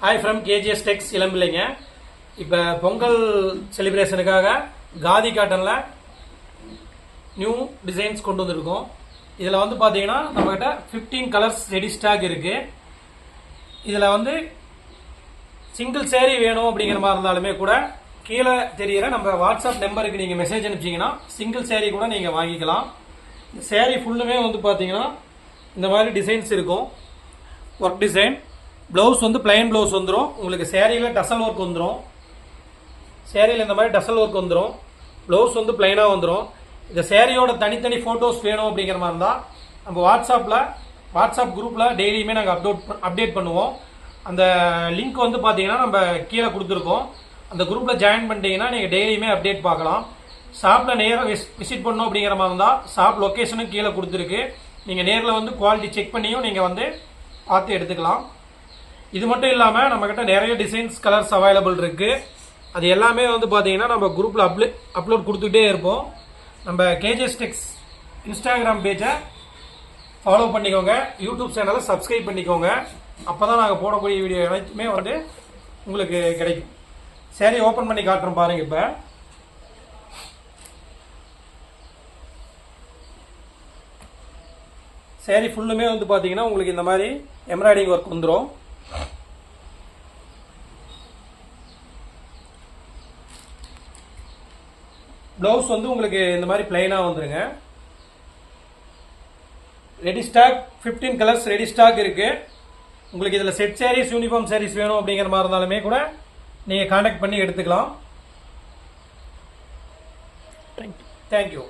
Hi from KGS Tex இளம்பிள்ளைங்க. இப்போ Pongal செலிப்ரேஷனுக்காக khadi காட்டன்ல new designs கொண்டு வந்திருக்கோம். இதில் வந்து பார்த்தீங்கன்னா நம்மகிட்ட 15 கலர்ஸ் ரெடி ஸ்டாக் இருக்கு. இதில் வந்து சிங்கிள் சேரீ வேணும் அப்படிங்கிற மாதிரி இருந்தாலுமே கூட கீழே தெரிகிற நம்ம வாட்ஸ்அப் நம்பருக்கு நீங்கள் மெசேஜ் அனுப்பிச்சிங்கன்னா சிங்கிள் சேரீ கூட நீங்கள் வாங்கிக்கலாம். சேரீ ஃபுல்லுமே வந்து பார்த்தீங்கன்னா இந்த மாதிரி டிசைன்ஸ் இருக்கும். ஒர்க் டிசைன் ப்ளவுஸ் வந்து பிளைன் ப்ளவுஸ் வந்துடும். உங்களுக்கு சேரீயில் டசல் ஒர்க் வந்துடும். சேரீயில் இந்த மாதிரி டசல் ஒர்க் வந்துடும். ப்ளவுஸ் வந்து பிளைனாக வந்துடும். இந்த சேரீயோட தனித்தனி ஃபோட்டோஸ் வேணும் அப்படிங்கிற மாதிரி இருந்தால் நம்ம வாட்ஸ்அப் குரூப்பில் டெய்லியுமே நாங்கள் அப்டேட் பண்ணுவோம். அந்த லிங்க் வந்து பார்த்தீங்கன்னா நம்ம கீழே கொடுத்துருக்கோம். அந்த குரூப்பில் ஜாயின் பண்ணிட்டீங்கன்னா நீங்கள் டெய்லியுமே அப்டேட் பார்க்கலாம். ஷாப்பில் நேராக விசிட் பண்ணணும் அப்படிங்கிற மாதிரி இருந்தால் ஷாப் லொக்கேஷனும் கீழே கொடுத்துருக்கு. நீங்கள் நேரில் வந்து குவாலிட்டி செக் பண்ணியும் நீங்கள் வந்து பார்த்து எடுத்துக்கலாம். இது மட்டும் இல்லாமல் நம்மக்கிட்ட நிறைய டிசைன்ஸ் கலர்ஸ் அவைலபிள் இருக்குது. அது எல்லாமே வந்து பார்த்தீங்கன்னா நம்ம குரூப்பில் அப்லோட் கொடுத்துட்டே இருப்போம். நம்ம KGS Tex இன்ஸ்டாகிராம் பேஜை ஃபாலோ பண்ணிக்கோங்க. யூடியூப் சேனலை சப்ஸ்கிரைப் பண்ணிக்கோங்க. அப்போ தான் நாங்கள் போடக்கூடிய வீடியோ அனைத்துமே வந்து உங்களுக்கு கிடைக்கும். சரி, ஓப்பன் பண்ணி காட்டுறோம் பாருங்கள். இப்போ சேரீ ஃபுல்லுமே வந்து பார்த்தீங்கன்னா உங்களுக்கு இந்த மாதிரி எம்ப்ராய்டிங் ஒர்க் வந்துடும். ப்ளவுஸ் வந்து உங்களுக்கு இந்த மாதிரி பிளைனாக வந்துருங்க. Ready stock 15 colours ready stock இருக்கு. உங்களுக்கு இதில் செட் சாரீஸ் யூனிஃபார்ம் சாரீஸ் வேணும் அப்படிங்கிற மாதிரி இருந்தாலுமே கூட நீங்கள் கான்டாக்ட் பண்ணி எடுத்துக்கலாம். தேங்க்யூ.